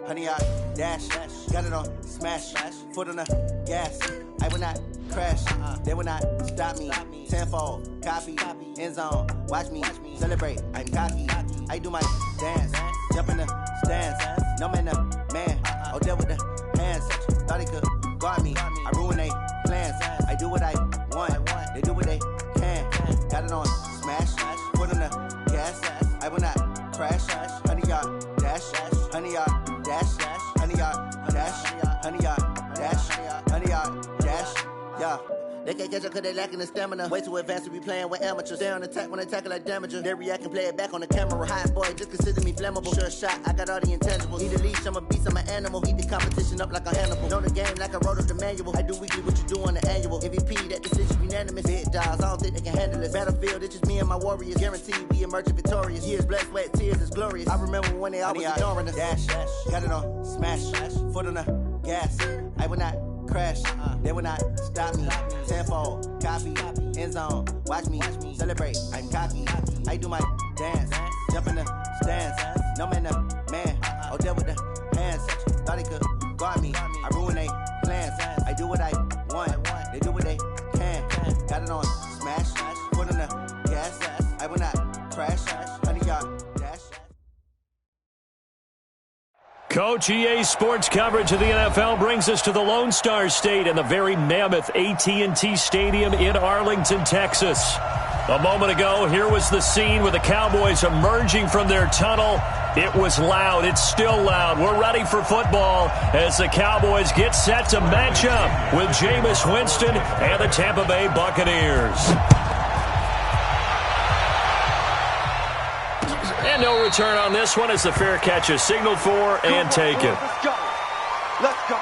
honey, I dash, got it on, smash, foot on the gas. I will not crash, they will not stop me. Tenfold, copy, end zone, watch me celebrate. I'm cocky, I do my dance, jump in the stands. No man, man, oh, there with the hands. Thought he could guard me, I ruin they plans. I do what I want, they do what they can. Got it on, smash, foot on the gas. I will not crash, honey, y'all dash, honey, y'all dash, honey, y'all dash, honey, y'all dash, honey, y'all dash, yeah. They can't catch up cause they lacking the stamina. Way too advanced to be playing with amateurs. They on attack when they tackle like damager. They react and play it back on the camera. Hot boy, just consider me flammable. Sure shot, I got all the intangibles. Need a leash, I'm a beast, I'm an animal. Eat the competition up like a Hannibal. Know the game like I wrote up the manual. I do weekly what you do on the annual. MVP, that decision unanimous. Big dogs, I don't think they can handle it. Battlefield, it's just me and my warriors. Guaranteed we emerge victorious. Years, blood, sweat, tears, it's glorious. I remember when they always ignoring us. Dash, got it on, smash, foot on the gas. I will not crash, they will not stop me. Tenfold, copy, end zone, watch me celebrate. I'm cocky, I do my dance, jump in the stands. No man, man, oh, there with the hands. Thought he could guard me, I ruin they plans. I do what I want, they do what they can. Got it on, smash, foot on the gas. I will not crash, honey, y'all dash. Coach, EA Sports coverage of the NFL brings us to the Lone Star State and the very mammoth AT&T Stadium in Arlington, Texas. A moment ago, here was the scene with the Cowboys emerging from their tunnel. It was loud. It's still loud. We're ready for football as the Cowboys get set to match up with Jameis Winston and the Tampa Bay Buccaneers. And no return on this one as the fair catch is signaled for and taken. Let's go. Let's go.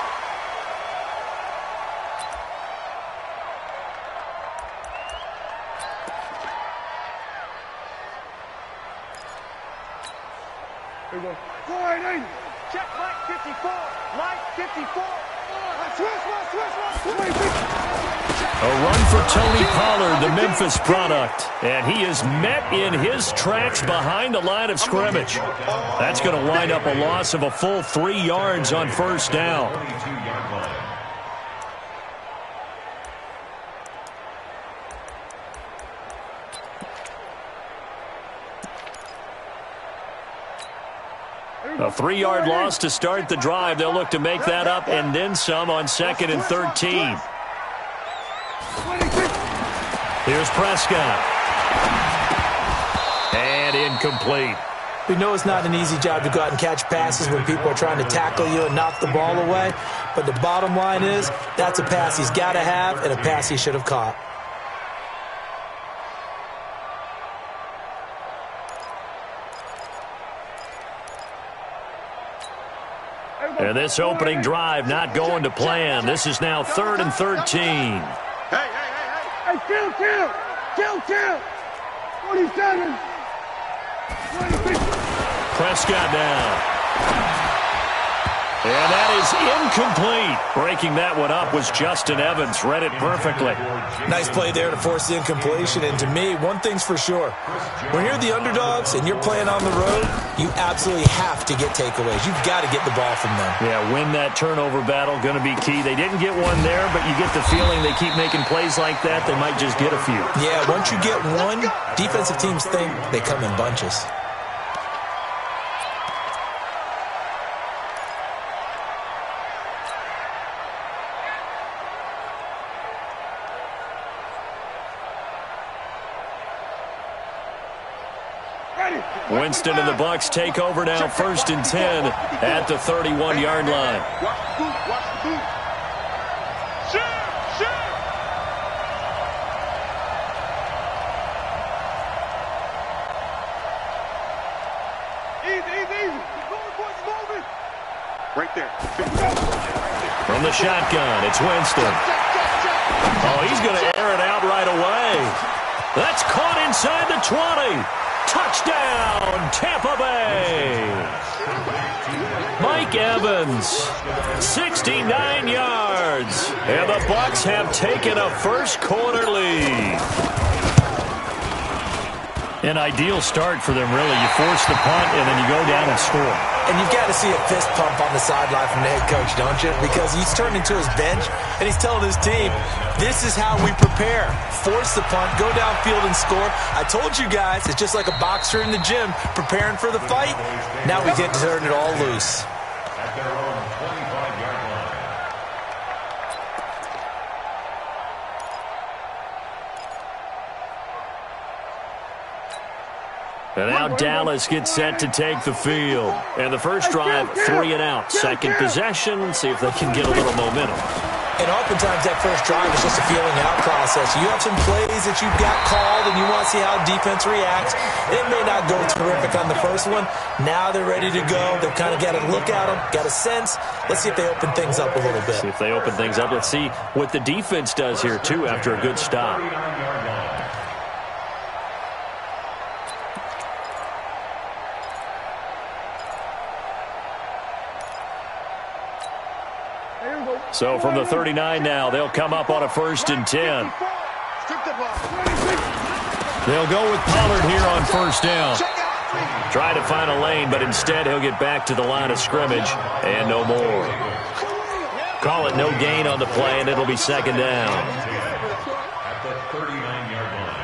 Here we go. 480. Check Mike 54. Mike 54. A run for Tony Pollard, the Memphis product. And he is met in his tracks behind the line of scrimmage. That's going to wind up a loss of a full 3 yards on first down. A 3-yard loss to start the drive. They'll look to make that up and then some on 2nd and 13. Here's Prescott. And incomplete. We know it's not an easy job to go out and catch passes when people are trying to tackle you and knock the ball away. But the bottom line is that's a pass he's got to have and a pass he should have caught. And this opening drive not going to plan. This is now 3rd and 13. Hey, kill. 27. Prescott down. And that is incomplete. Breaking that one up was Justin Evans. Read it perfectly. Nice play there to force the incompletion. And to me, one thing's for sure. When you're the underdogs and you're playing on the road, you absolutely have to get takeaways. You've got to get the ball from them. Yeah, win that turnover battle, going to be key. They didn't get one there, but you get the feeling they keep making plays like that, they might just get a few. Yeah, once you get one, defensive teams think they come in bunches. Winston and the Bucs take over now, 1st and 10 at the 31-yard line. Easy. Right there. From the shotgun, it's Winston. Oh, he's going to air it out right away. That's caught inside the 20. Touchdown, Tampa Bay. Mike Evans, 69 yards. And the Bucs have taken a first quarter lead. An ideal start for them, really. You force the punt, and then you go down and score. And you've got to see a fist pump on the sideline from the head coach, don't you? Because he's turned into his bench, and he's telling his team, this is how we prepare. Force the punt, go downfield and score. I told you guys, it's just like a boxer in the gym preparing for the fight. Now we get to turn it all loose. At their own 25-yard line. And now Dallas gets set to take the field. And the first drive, 3 and out. Second possession, see if they can get a little momentum. And oftentimes that first drive is just a feeling out process. You have some plays that you've got called and you want to see how defense reacts. It may not go terrific on the first one. Now they're ready to go. They've kind of got a look at them, got a sense. Let's see if they open things up a little bit. See if they open things up. Let's see what the defense does here, too, after a good stop. So from the 39 now, they'll come up on a 1st and 10. They'll go with Pollard here on 1st down. Try to find a lane, but instead he'll get back to the line of scrimmage and no more. Call it no gain on the play, and it'll be 2nd down. At the 39-yard line.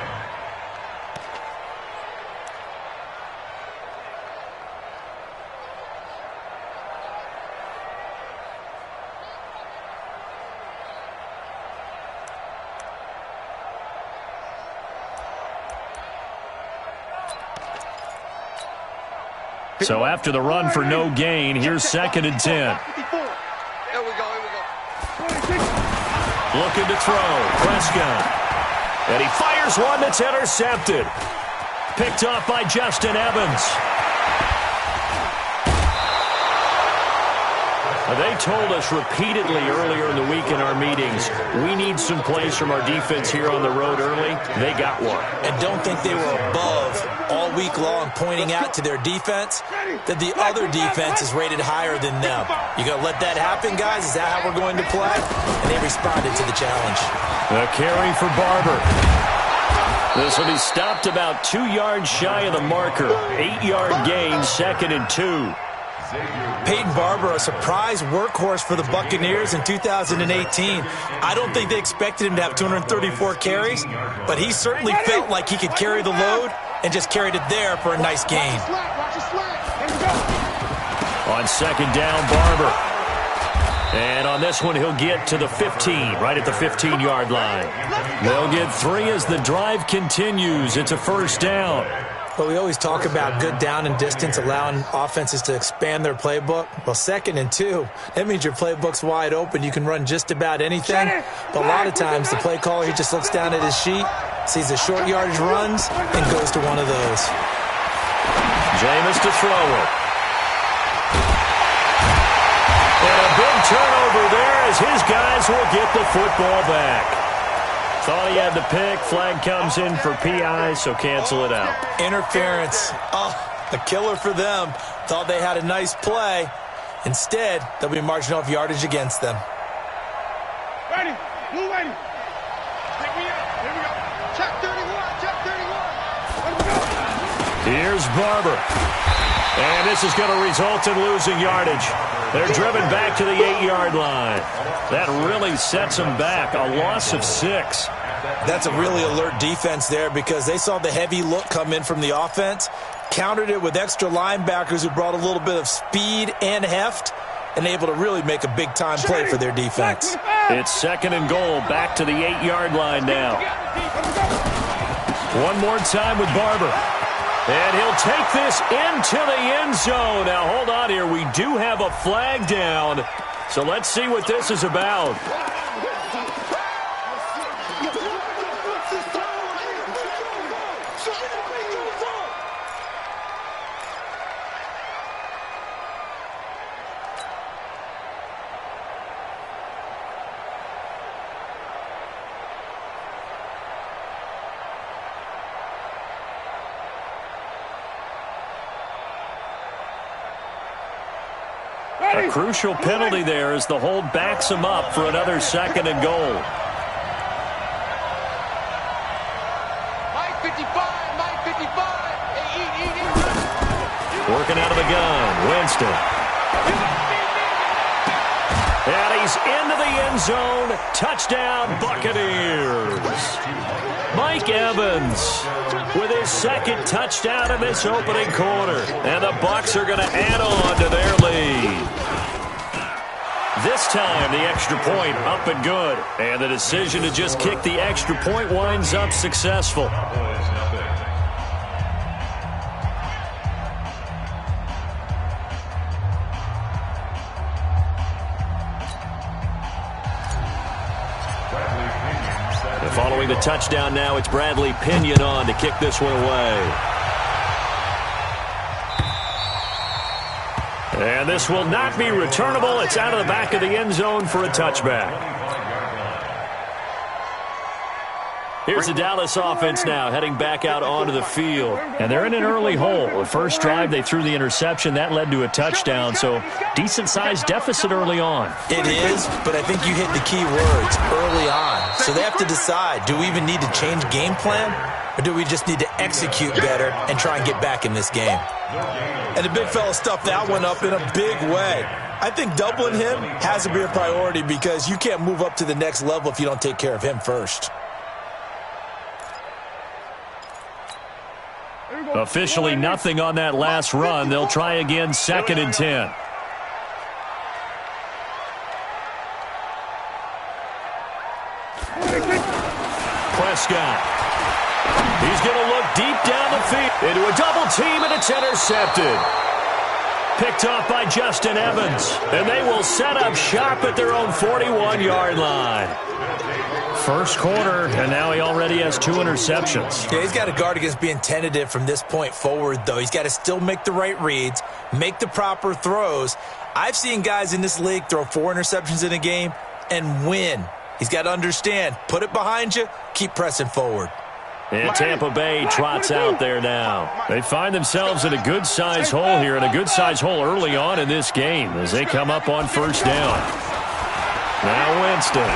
So after the run for no gain, here's 2nd and 10. Here we go. Looking to throw. Prescott. And he fires one that's intercepted. Picked off by Justin Evans. They told us repeatedly earlier in the week in our meetings, we need some plays from our defense here on the road early. They got one. And don't think they were above all week long pointing out to their defense that the other defense is rated higher than them. You going to let that happen, guys? Is that how we're going to play? And they responded to the challenge. A carry for Barber. This will be stopped about 2 yards shy of the marker. 8-yard gain, 2nd and 2. Peyton Barber, a surprise workhorse for the Buccaneers in 2018. I don't think they expected him to have 234 carries, but he certainly felt like he could carry the load and just carried it there for a nice gain. On 2nd down, Barber. And on this one, he'll get to the 15, right at the 15-yard line. They'll get 3 as the drive continues. It's a 1st down. But we always talk about good down and distance, allowing offenses to expand their playbook. Well, 2nd and 2, that means your playbook's wide open. You can run just about anything. But a lot of times, the play caller, he just looks down at his sheet, sees the short yardage runs, and goes to one of those. Jameis to throw it. And a big turnover there as his guys will get the football back. Thought he had the pick. Flag comes in for PI, so cancel it out. Interference. Oh, a killer for them. Thought they had a nice play. Instead, they'll be marching off yardage against them. Ready. Move ready. Pick me up. Here we go. Check 31. Check 31. Let's go. Here's Barber. And this is going to result in losing yardage. They're driven back to the 8-yard line. That really sets them back. A loss of 6. That's a really alert defense there because they saw the heavy look come in from the offense, countered it with extra linebackers who brought a little bit of speed and heft, and able to really make a big-time play for their defense. It's 2nd and goal, back to the 8-yard line now. One more time with Barber. And he'll take this into the end zone. Now, hold on here. We do have a flag down. So let's see what this is about. A crucial penalty there as the hold backs him up for another 2nd and goal. Mike 55, Mike 55. Looking out of the gun. Winston. And he's into the end zone. Touchdown, Buccaneers. Mike Evans with his second touchdown in this opening quarter. And the Bucs are going to add on to their lead. This time, the extra point up and good. And the decision to just kick the extra point winds up successful. And following the touchdown now, it's Bradley Pinion on to kick this one away. And this will not be returnable. It's out of the back of the end zone for a touchback. Here's the Dallas offense now heading back out onto the field. And they're in an early hole. The first drive, they threw the interception. That led to a touchdown. So decent-sized deficit early on. It is, but I think you hit the key words, early on. So they have to decide, do we even need to change game plan? Or do we just need to execute better and try and get back in this game? And the big fella stuffed that one up in a big way. I think doubling him has to be a priority because you can't move up to the next level if you don't take care of him first. Officially nothing on that last run. They'll try again, 2nd and 10. Prescott. He's going to look deep down the field into a double team, and it's intercepted. Picked off by Justin Evans. And they will set up shop at their own 41-yard line. First quarter, and now he already has 2 interceptions. Yeah, he's got to guard against being tentative from this point forward, though. He's got to still make the right reads, make the proper throws. I've seen guys in this league throw 4 interceptions in a game and win. He's got to understand, put it behind you, keep pressing forward. And Tampa Bay trots out there now. They find themselves in a good-sized hole here, and a good-sized hole early on in this game as they come up on first down. Now Winston.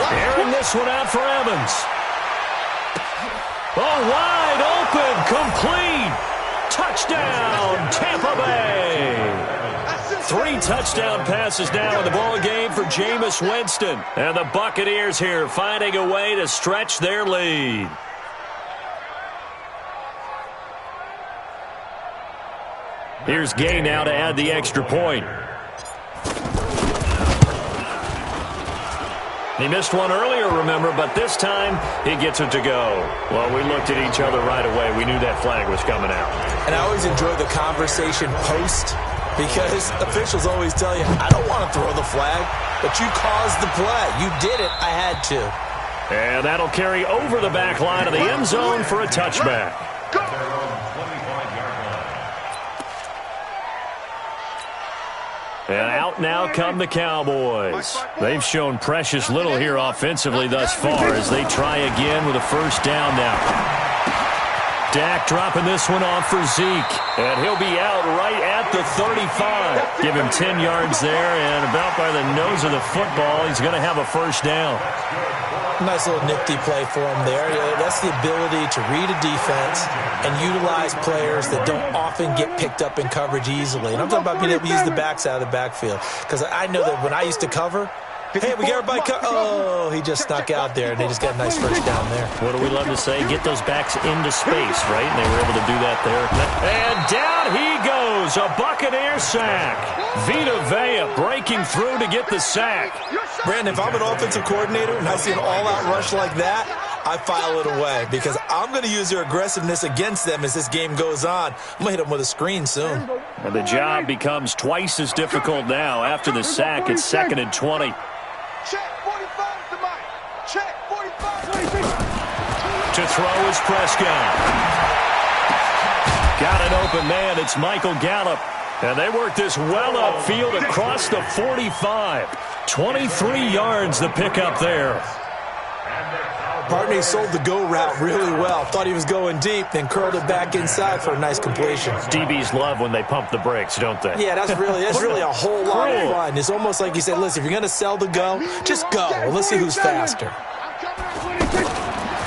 Airing this one out for Evans. Oh, wide open, complete. Touchdown, Tampa Bay. 3 touchdown passes now in the ball game for Jameis Winston. And the Buccaneers here finding a way to stretch their lead. Here's Gay now to add the extra point. He missed one earlier, remember, but this time he gets it to go. Well, we looked at each other right away. We knew that flag was coming out. And I always enjoy the conversation post because officials always tell you, I don't want to throw the flag, but you caused the play. You did it. I had to. And that'll carry over the back line of the end zone for a touchback. And out now come the Cowboys. They've shown precious little here offensively thus far as they try again with a first down now. Dak dropping this one off for Zeke. And he'll be out right at the 35. Give him 10 yards there, and about by the nose of the football, he's going to have a first down. Nice little nifty play for him there. That's the ability to read a defense and utilize players that don't often get picked up in coverage easily. And I'm talking about being able to use the backs out of the backfield. Because I know that when I used to cover, hey, we get everybody oh, he just snuck out there, and they just got a nice first down there. What do we love to say? Get those backs into space, right? And they were able to do that there. And down he goes, a Buccaneer sack. Vita Vea breaking through to get the sack. Brandon, if I'm an offensive coordinator and I see an all-out rush like that, I file it away because I'm going to use their aggressiveness against them as this game goes on. I'm going to hit them with a screen soon. And the job becomes twice as difficult now after the sack. It's 2nd and 20. Check 45 to Mike. Check 45. To throw is Prescott. Got an open man. It's Michael Gallup. And they work this well upfield across the 45. 23 yards the pickup there. Partney sold the go route really well. Thought he was going deep, then curled it back inside for a nice completion. DBs love when they pump the brakes, don't they? Yeah, that's really a whole lot of fun. It's almost like he said, listen, if you're going to sell the go, just go. Well, let's see who's faster.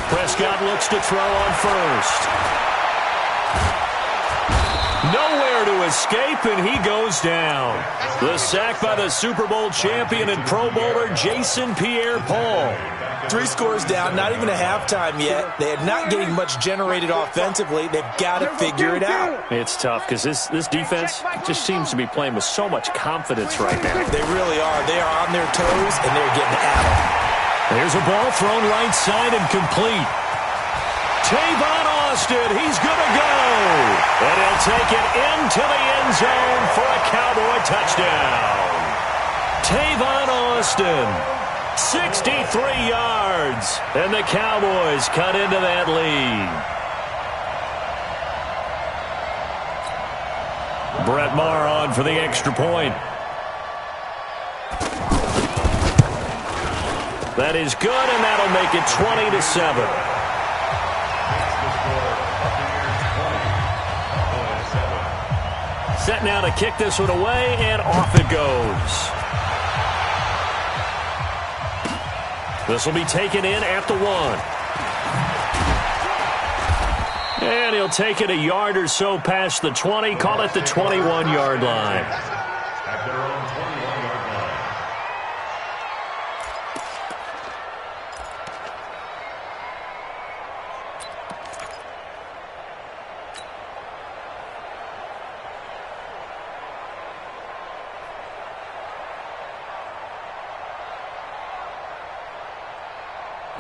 Prescott looks to throw on first. Nowhere to escape, and he goes down. The sack by the Super Bowl champion and Pro Bowler Jason Pierre-Paul. 3 scores down, not even a halftime yet. They are not getting much generated offensively. They've got to figure it out. It's tough because this defense just seems to be playing with so much confidence right now. They really are. They are on their toes, and they're getting at them. There's a ball thrown right side and complete. Tavon Austin, he's going to go. And he'll take it into the end zone for a Cowboy touchdown. Tavon Austin. 63 yards, and the Cowboys cut into that lead. Brett Maher on for the extra point. That is good, and that'll make it 20-7. Set now to kick this one away, and off it goes. This will be taken in at the 1. And he'll take it a yard or so past the 20, call it the 21-yard line. At their own 21-yard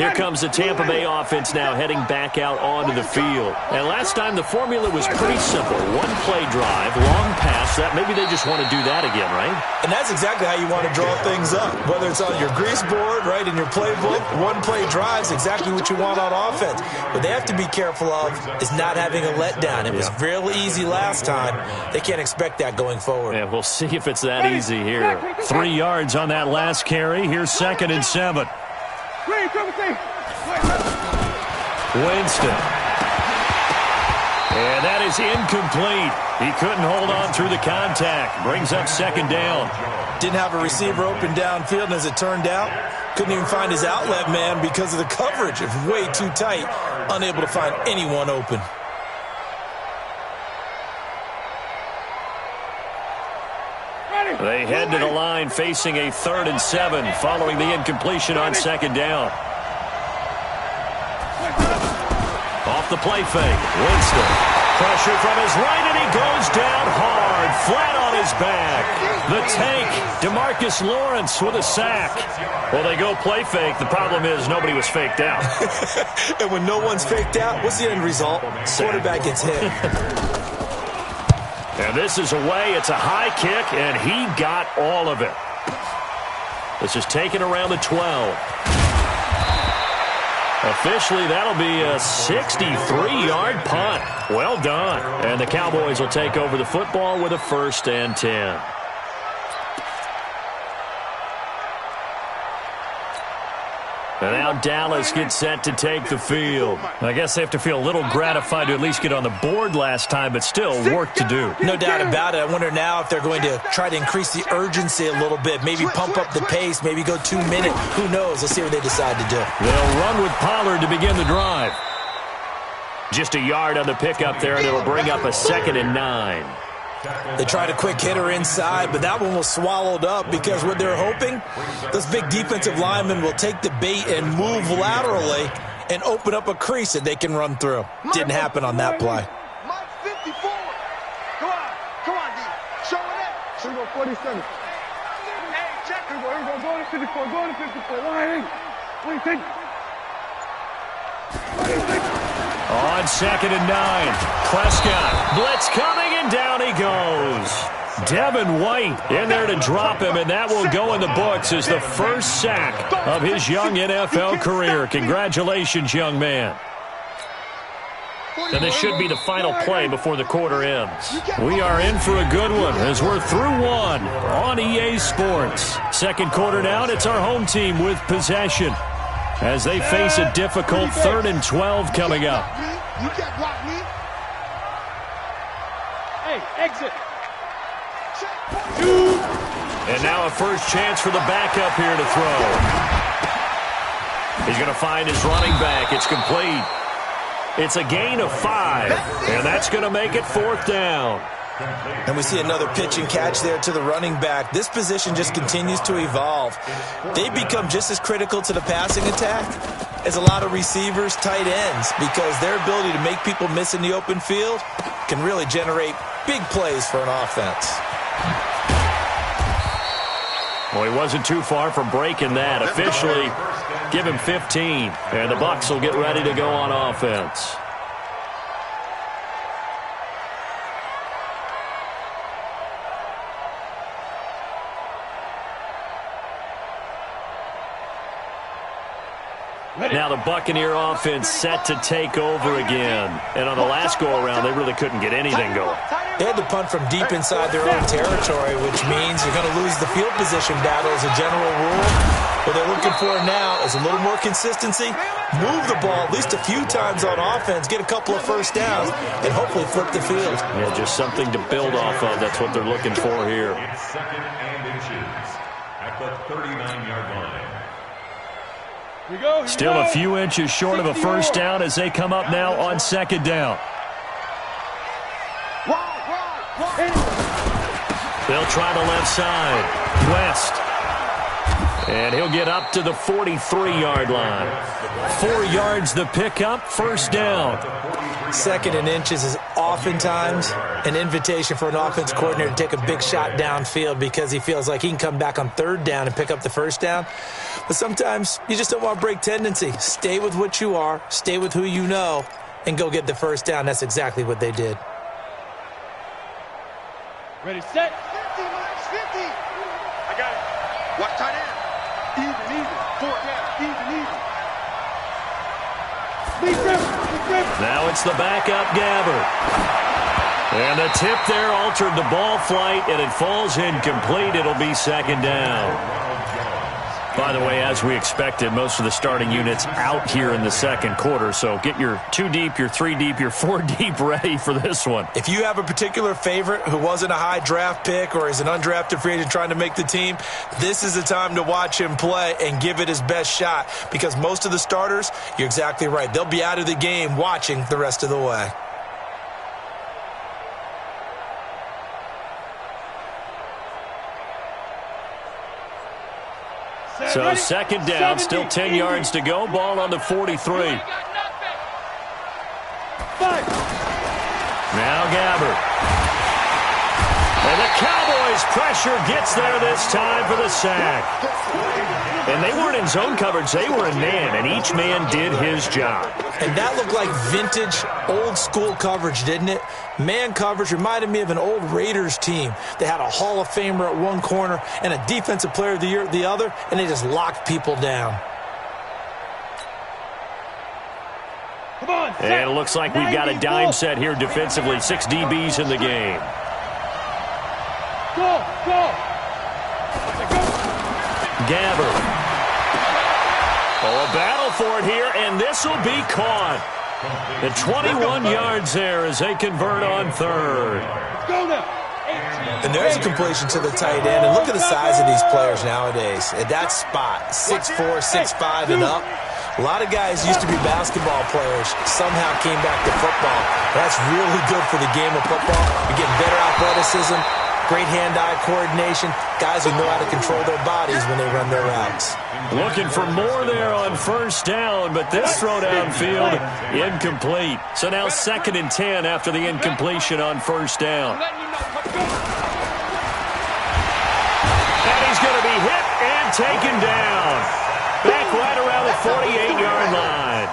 Here comes the Tampa Bay offense now heading back out onto the field. And last time the formula was pretty simple. One play drive, long pass. That maybe they just want to do that again, right? And that's exactly how you want to draw things up. Whether it's on your grease board, right, in your playbook, one play drives exactly what you want on offense. What they have to be careful of is not having a letdown. It was real easy last time. They can't expect that going forward. Yeah, we'll see if it's that easy here. 3 yards on that last carry. Here's 2nd and 7. Winston. And that is incomplete. He couldn't hold on through the contact. Brings up 2nd down. Didn't have a receiver open downfield, and as it turned out, couldn't even find his outlet man because of the coverage. It was way too tight, unable to find anyone open. They head to the line facing a 3rd and 7 following the incompletion on 2nd down. Off the play fake. Winston. Pressure from his right, and he goes down hard, flat on his back. The tank, DeMarcus Lawrence with a sack. Well, they go play fake. The problem is nobody was faked out. And when no one's faked out, what's the end result? Quarterback gets hit. And this is away. It's a high kick, and he got all of it. This is taken around the 12. Officially, that'll be a 63-yard punt. Well done. And the Cowboys will take over the football with a 1st and 10. And now Dallas gets set to take the field. I guess they have to feel a little gratified to at least get on the board last time, but still work to do. No doubt about it. I wonder now if they're going to try to increase the urgency a little bit, maybe pump up the pace, maybe go 2 minutes. Who knows? Let's see what they decide to do. They'll run with Pollard to begin the drive. Just a yard on the pickup there, and it'll bring up a 2nd and 9. They tried a quick hitter inside, but that one was swallowed up because what they're hoping, those big defensive linemen will take the bait and move laterally and open up a crease that they can run through. Didn't happen on that play. Mike 54. Come on, D. Show it up. Here we go, 47. Hey, check. Here we go, go to 54, go to 54. Line in. What do you think? On 2nd and 9, Prescott. Blitz coming, and down he goes. Devin White in there to drop him, and that will go in the books as the first sack of his young NFL career. Congratulations, young man. And this should be the final play before the quarter ends. We are in for a good one as we're through one on EA Sports. 2nd quarter now, and it's our home team with possession as they face a difficult 3rd and 12 coming up. You can't block me. Hey, exit. And now a first chance for the backup here to throw. He's going to find his running back. It's complete. It's a gain of 5, and that's going to make it 4th down. And we see another pitch and catch there to the running back. This position just continues to evolve. They become just as critical to the passing attack as a lot of receivers, tight ends, because their ability to make people miss in the open field can really generate big plays for an offense. Well, he wasn't too far from breaking that. Officially, give him 15, and the Bucs will get ready to go on offense. Now the Buccaneer offense set to take over again. And on the last go-around, they really couldn't get anything going. They had to punt from deep inside their own territory, which means you're going to lose the field position battle as a general rule. What they're looking for now is a little more consistency, move the ball at least a few times on offense, get a couple of first downs, and hopefully flip the field. Yeah, just something to build off of. That's what they're looking for here. It's 2nd and inches at the 39-yard line. Still a few inches short of a first down as they come up now on 2nd down. They'll try the left side. West. And he'll get up to the 43-yard line. 4 yards the pickup, first down. 2nd and inches is oftentimes an invitation for an offense coordinator to take a big shot downfield because he feels like he can come back on 3rd down and pick up the first down. But sometimes you just don't want to break tendency. Stay with what you are, stay with who you know, and go get the first down. That's exactly what they did. Ready, set. 50, minus 50. I got it. Watch tight end. Even. 4th down. Even. Now it's the backup Gabbert. And the tip there altered the ball flight, and it falls incomplete. It'll be 2nd down. By the way, as we expected, most of the starting units out here in the 2nd quarter. So get your 2 deep, your 3 deep, your 4 deep ready for this one. If you have a particular favorite who wasn't a high draft pick or is an undrafted free agent trying to make the team, this is the time to watch him play and give it his best shot. Because most of the starters, you're exactly right, they'll be out of the game watching the rest of the way. So 2nd down, still 10 yards to go. Ball on the 43. Now Gabbert. And the Cowboys' pressure gets there this time for the sack. And they weren't in zone coverage. They were in man, and each man did his job. And that looked like vintage, old-school coverage, didn't it? Man coverage reminded me of an old Raiders team. They had a Hall of Famer at one corner and a Defensive Player of the Year at the other, and they just locked people down. Come on, and it looks like we've got a dime set here defensively. 6 DBs in the game. Go! Gabbert. Oh, a battle for it here, and this will be caught. At 21 yards there as they convert on 3rd. Go now. And there's a completion to the tight end. And look at the size of these players nowadays. At that spot, 6'4", 6'5", and up. A lot of guys used to be basketball players, somehow came back to football. That's really good for the game of football. You're getting better athleticism, great hand-eye coordination, guys who know how to control their bodies when they run their routes. Looking for more there on first down, but this throw downfield incomplete. So now 2nd and 10 after the incompletion on first down. And he's going to be hit and taken down. Back right around the 48-yard line.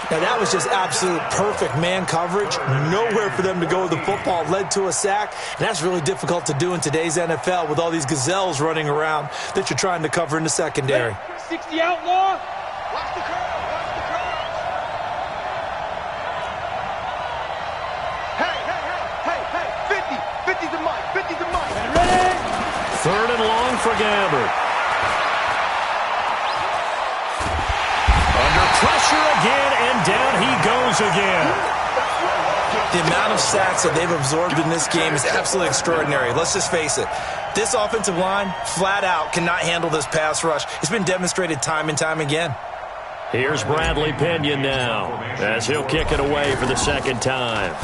Now, that was just absolute perfect man coverage. Nowhere for them to go with the football. Led to a sack. And that's really difficult to do in today's NFL with all these gazelles running around that you're trying to cover in the secondary. 60 outlaw. Watch the curve. Hey. 50. 50's the mic. 50's the mic. Ready? 3rd and long for Gabbert. Pressure again, and down he goes again. The amount of sacks that they've absorbed in this game is absolutely extraordinary. Let's just face it. This offensive line, flat out, cannot handle this pass rush. It's been demonstrated time and time again. Here's Bradley Pinion now as he'll kick it away for the second time.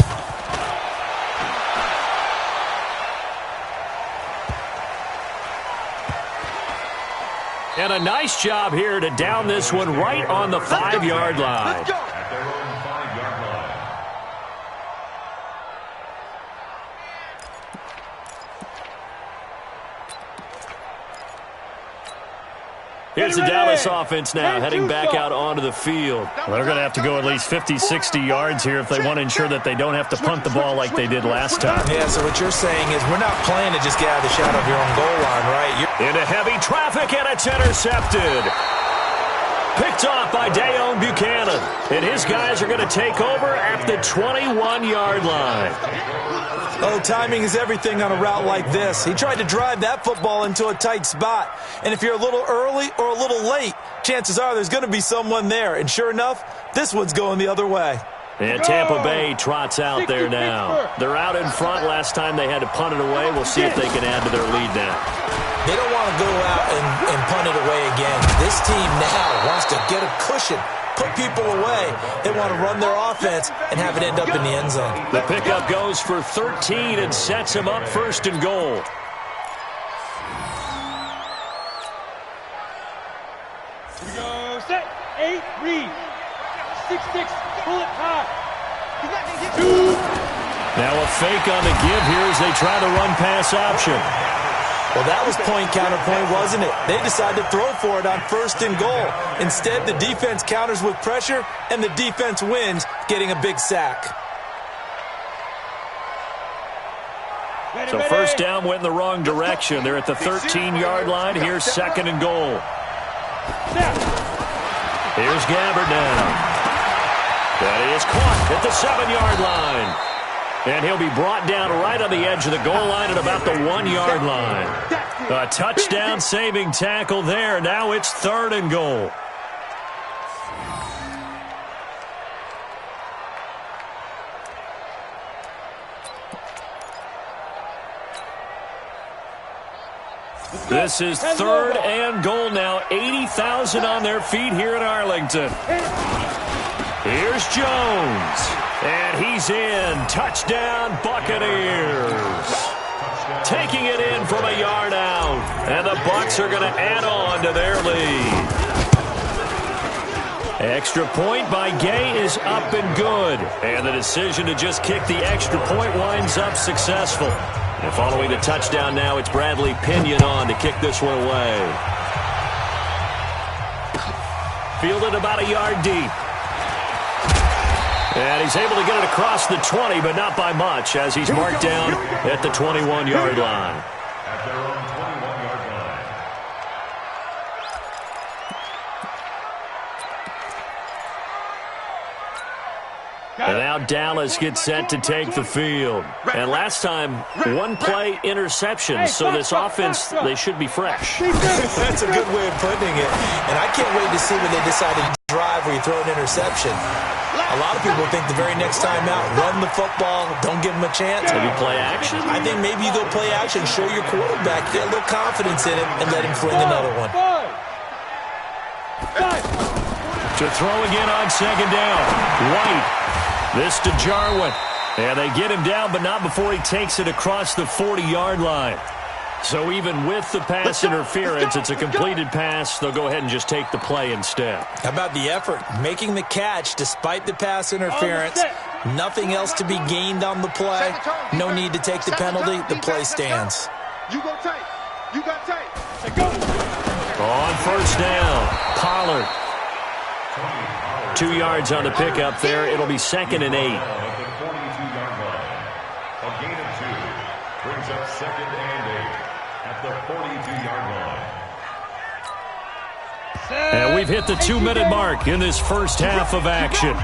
And a nice job here to down this one right on the 5-yard line. At their own 5-yard line. Here's the Dallas offense now heading back out onto the field. Well, they're going to have to go at least 50, 60 yards here if they want to ensure that they don't have to punt the ball like they did last time. Yeah, so what you're saying is we're not playing to just get out of the shadow of your own goal line, right? Into heavy traffic, and it's intercepted. Picked off by Dayon Buchanan. And his guys are going to take over at the 21-yard line. Oh, timing is everything on a route like this. He tried to drive that football into a tight spot. And if you're a little early or a little late, chances are there's going to be someone there. And sure enough, this one's going the other way. And Tampa Bay trots out there now. They're out in front. Last time they had to punt it away. We'll see if they can add to their lead now. They don't want to go out and punt it away again. This team now wants to get a cushion, put people away. They want to run their offense and have it end up in the end zone. The pickup goes for 13 and sets him up first and goal. Here we go. Set. 8, read. 6-6, pull it high. Now a fake on the give here as they try the run-pass option. Well, that was point counterpoint, wasn't it? They decided to throw for it on first and goal. Instead, the defense counters with pressure, and the defense wins, getting a big sack. So first down went in the wrong direction. They're at the 13-yard line. Here's second and goal. Here's Gabbert now. That is caught at the 7-yard line. And he'll be brought down right on the edge of the goal line at about the 1-yard line. A touchdown-saving tackle there. Now it's third and goal. This is third and goal now. 80,000 on their feet here in Arlington. Here's Jones. And he's in. Touchdown, Buccaneers. Taking it in from a yard out. And the Bucs are going to add on to their lead. Extra point by Gay is up and good. And the decision to just kick the extra point winds up successful. And following the touchdown now, it's Bradley Pinion on to kick this one away. Fielded about a yard deep. And he's able to get it across the 20, but not by much, as he's marked down at the 21-yard line. At their own 21-yard line. And now Dallas ggets set to take the field. And last time, one-play interception, so this offense, they should be fresh. That's a good way of putting it. And I can't wait to see when they decide to drive where you throw an interception. A lot of people think the very next time out, run the football, don't give them a chance. Maybe play action? I think maybe you go play action, show your quarterback, get a little confidence in him, and let him fling another one. To throw again on second down. White. This to Jarwin. And they get him down, but not before he takes it across the 40-yard line. So even with the pass interference, it's a completed pass. They'll go ahead and just take the play instead. How about the effort? Making the catch despite the pass interference. Nothing else to be gained on the play. No need to take the penalty. The play stands. You go tight. You got tight. Go. On first down, Pollard. 2 yards on the pickup there. It'll be second and 8. At the 42-yard line. A gain of 2 brings up second and 8 at the 42-yard line. And we've hit the 2-minute mark in this first half of action.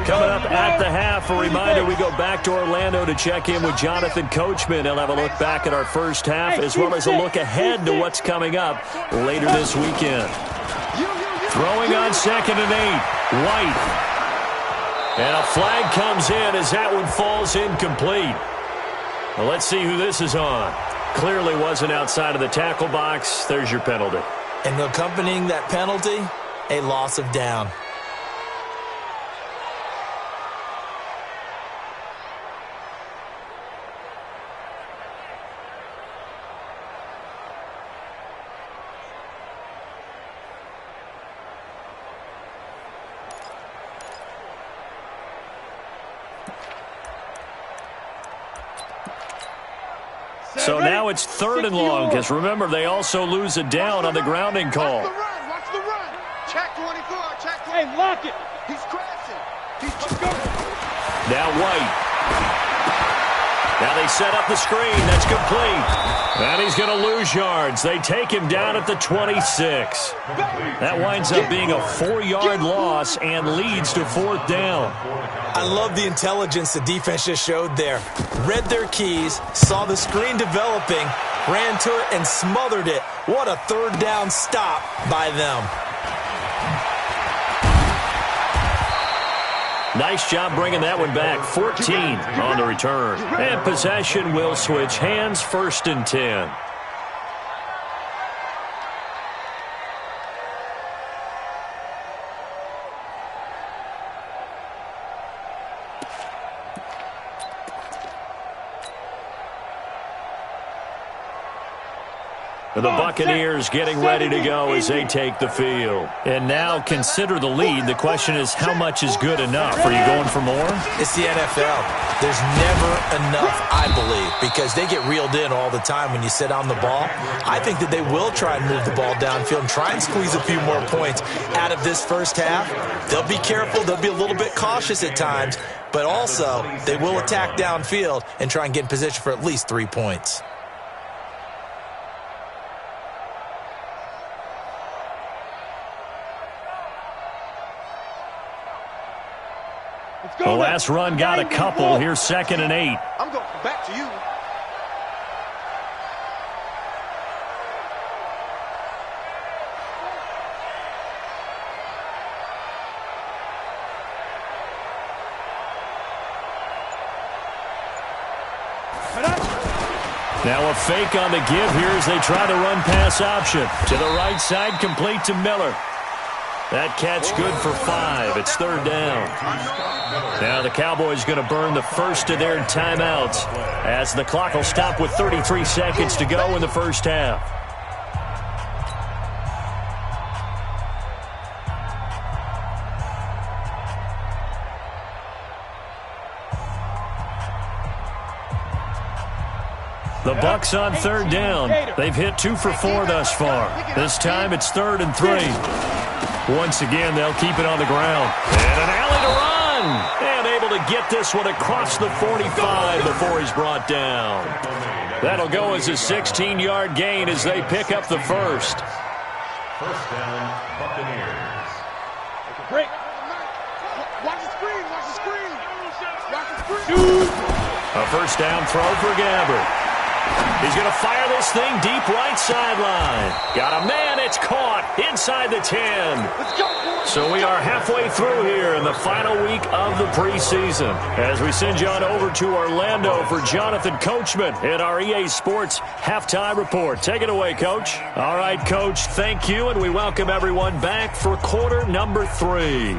Coming up at the half, a reminder, we go back to Orlando to check in with Jonathan Coachman. He'll have a look back at our first half as well as a look ahead to what's coming up later this weekend. Throwing on second and 8, White. And a flag comes in as that one falls incomplete. Well, let's see who this is on. Clearly wasn't outside of the tackle box. There's your penalty. And accompanying that penalty, a loss of down. So now it's 3rd and long, because remember, they also lose a down on the grounding call. Watch the run. Check 24. Check 24. Hey, lock it. He's crashing. Let's go. Now White. Now they set up the screen. That's complete. And he's going to lose yards. They take him down at the 26. That winds up being a 4-yard loss and leads to 4th down. I love the intelligence the defense just showed there. Read their keys, saw the screen developing, ran to it, and smothered it. What a 3rd down stop by them. Nice job bringing that one back. 14 on the return. And possession will switch hands, 1st and 10. The Buccaneers getting ready to go as they take the field. And now consider the lead. The question is, how much is good enough? Are you going for more? It's the NFL. There's never enough, I believe, because they get reeled in all the time when you sit on the ball. I think that they will try and move the ball downfield and try and squeeze a few more points out of this first half. They'll be careful. They'll be a little bit cautious at times, but also they will attack downfield and try and get in position for at least 3 points. The last run got a couple. Here's 2nd and 8. I'm going back to you. Now a fake on the give here as they try to run pass option. To the right side, complete to Miller. That catch good for 5. It's 3rd down. Now the Cowboys going to burn the first of their timeouts as the clock will stop with 33 seconds to go in the first half. The Bucs on 3rd down. They've hit 2 for 4 thus far. This time it's 3rd and 3. Once again, they'll keep it on the ground. And an alley to run. And able to get this one across the 45 before he's brought down. That'll go as a 16-yard gain as they pick up the first. 1st down, Buccaneers. Break. Watch the screen. Watch the screen. Watch the screen. A 1st down throw for Gabbert. He's going to fire this thing deep right sideline. Got a man. It's caught inside the 10. So we are halfway through here in the final week of the preseason as we send you on over to Orlando for Jonathan Coachman in our EA Sports Halftime Report. Take it away, Coach. All right, Coach, thank you, and we welcome everyone back for quarter number 3.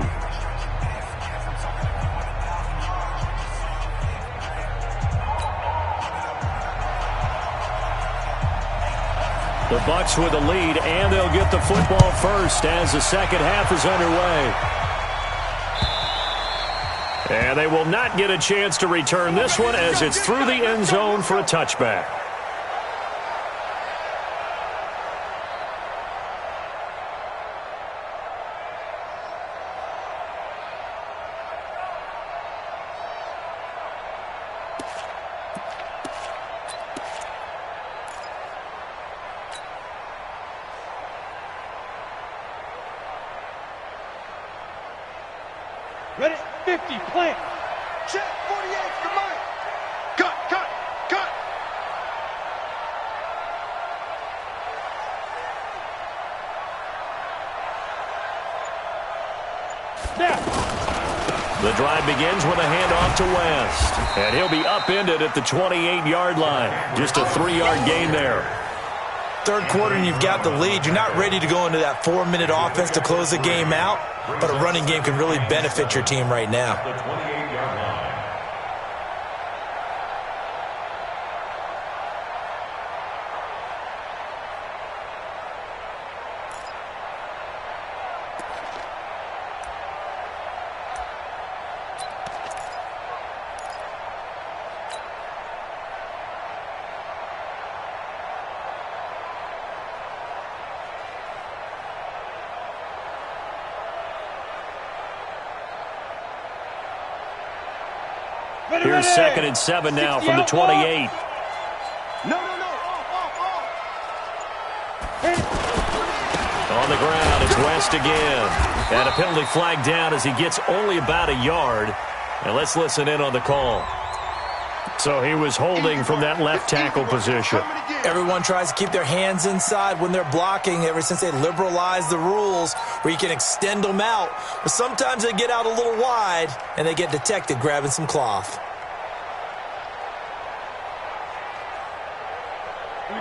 The Bucs with a lead, and they'll get the football first as the second half is underway. And they will not get a chance to return this one as it's through the end zone for a touchback. Ready? 50, plant. Check, 48, for Mike. Cut. Now. The drive begins with a handoff to West. And he'll be upended at the 28-yard line. Just a 3-yard gain there. Third quarter and you've got the lead. You're not ready to go into that 4-minute offense to close the game out, but a running game can really benefit your team right now. The 28-yard line. Here's 2nd and 7 now from the 28. No. On the ground, it's West again. And a penalty flag down as he gets only about a yard. And let's listen in on the call. So he was holding from that left tackle position. Everyone tries to keep their hands inside when they're blocking ever since they liberalized the rules where you can extend them out. But sometimes they get out a little wide and they get detected grabbing some cloth.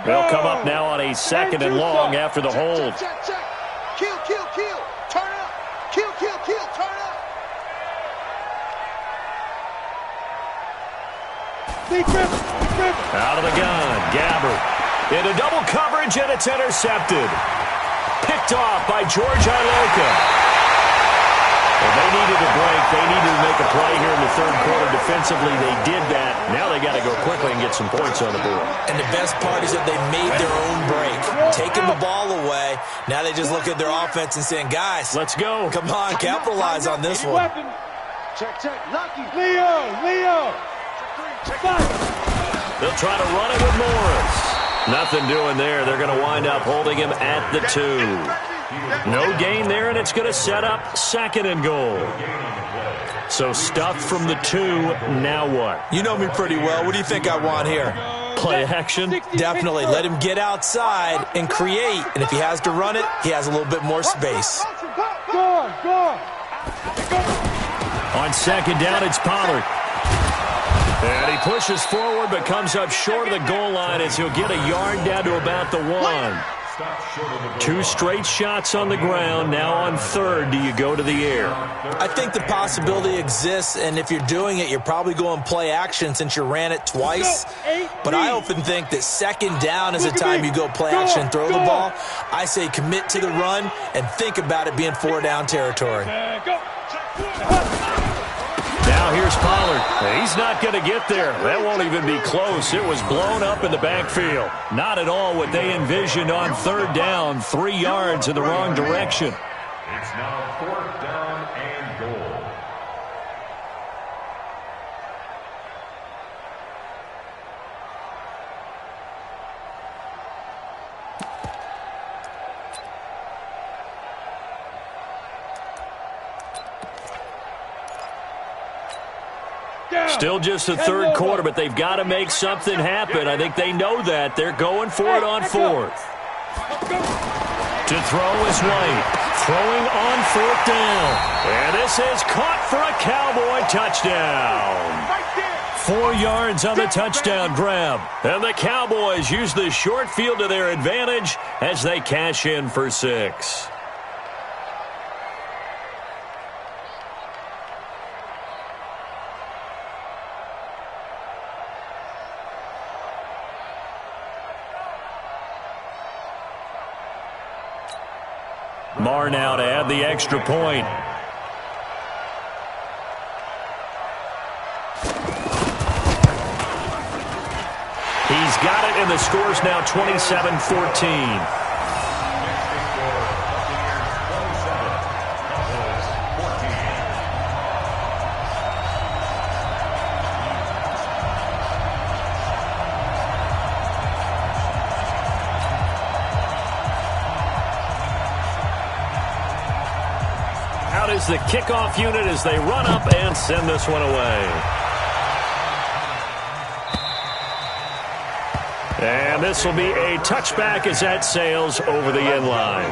They'll come up now on a 2nd and long after the hold. Check. Kill. Turn up. Kill. Turn up. Out of the gun, Gabbert. Into double coverage, and it's intercepted. Picked off by George Iloka. Well, they needed a break. They needed to make a play here in the third quarter. Defensively, they did that. Now they got to go quickly and get some points on the board. And the best part is that they made their own break. Taking the ball away. Now they just look at their offense and saying, guys, let's go. Come on, capitalize on this one. Check. Lucky. Leo. They'll try to run it with Morris. Nothing doing there. They're going to wind up holding him at the 2. No gain there, and it's going to set up 2nd and goal. So stuffed from the 2, now what? You know me pretty well. What do you think I want here? Play action? Definitely. Let him get outside and create. And if he has to run it, he has a little bit more space. Go. On 2nd down, it's Pollard. And he pushes forward but comes up short of the goal line as he'll get a yard down to about the 1. 2 straight shots on the ground. Now on 3rd, do you go to the air? I think the possibility exists, and if you're doing it, you're probably going play action since you ran it twice. But I often think that 2nd down is the time you go play action and throw the ball. I say commit to the run and think about it being 4-down territory. Now here's Pollard. He's not going to get there. That won't even be close. It was blown up in the backfield. Not at all what they envisioned on 3rd down. 3 yards in the wrong direction. It's now 4th down and goal. Still just the 3rd quarter, but they've got to make something happen. I think they know that. They're going for it on 4th. To throw is White. Throwing on 4th down. And this is caught for a Cowboy touchdown. 4 yards on the touchdown grab. And the Cowboys use the short field to their advantage as they cash in for 6. Marr now to add the extra point. He's got it, and the score's now 27-14. Is the kickoff unit as they run up and send this one away. And this will be a touchback as that sails over the end line.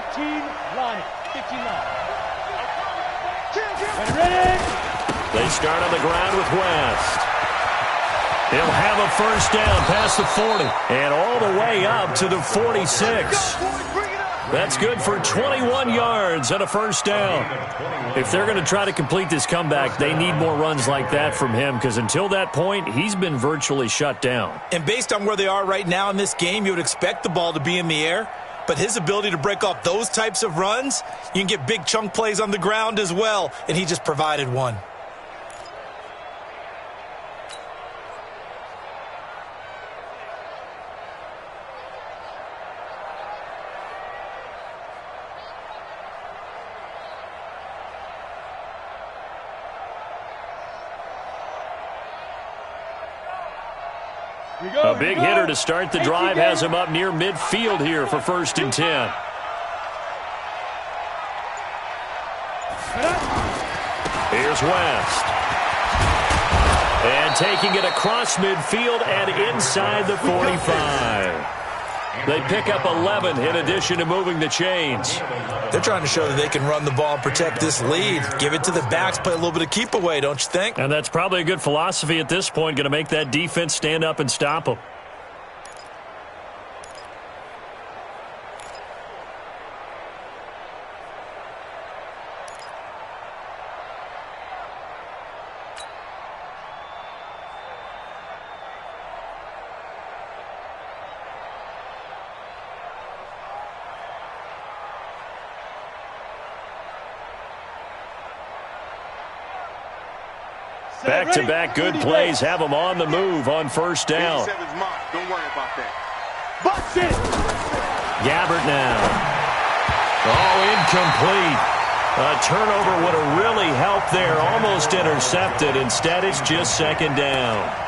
15 line. 15 line. Ready? They start on the ground with West. He'll have a first down past the 40 and all the way up to the 46. That's good for 21 yards and a first down. If they're going to try to complete this comeback, they need more runs like that from him, because until that point, he's been virtually shut down. And based on where they are right now in this game, you would expect the ball to be in the air. But his ability to break off those types of runs, you can get big chunk plays on the ground as well, and he just provided one. A big hitter to start the drive has him up near midfield here for 1st and 10. Here's West. And taking it across midfield and inside the 45. They pick up 11 in addition to moving the chains. They're trying to show that they can run the ball and protect this lead. Give it to the backs, play a little bit of keep away, don't you think? And that's probably a good philosophy at this point, going to make that defense stand up and stop them. Back-to-back good plays have them on the move on 1st down. Don't worry about that. Bust it! Gabbert now. Oh, incomplete. A turnover would have really helped there. Almost intercepted. Instead, it's just 2nd down.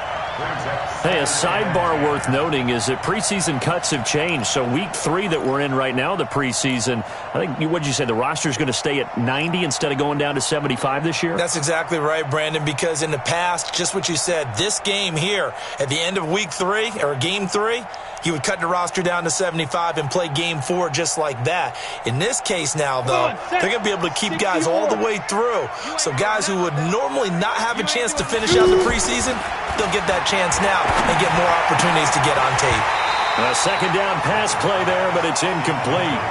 Hey, a sidebar worth noting is that preseason cuts have changed. So week 3 that we're in right now, the preseason, I think, what did you say, the roster's going to stay at 90 instead of going down to 75 this year? That's exactly right, Brandon, because in the past, just what you said, this game here, at the end of week 3, or game 3, he would cut the roster down to 75 and play game 4 just like that. In this case now, though, they're going to be able to keep guys all the way through. So guys who would normally not have a chance to finish out the preseason, they'll get that chance now and get more opportunities to get on tape. A 2nd down pass play there, but it's incomplete.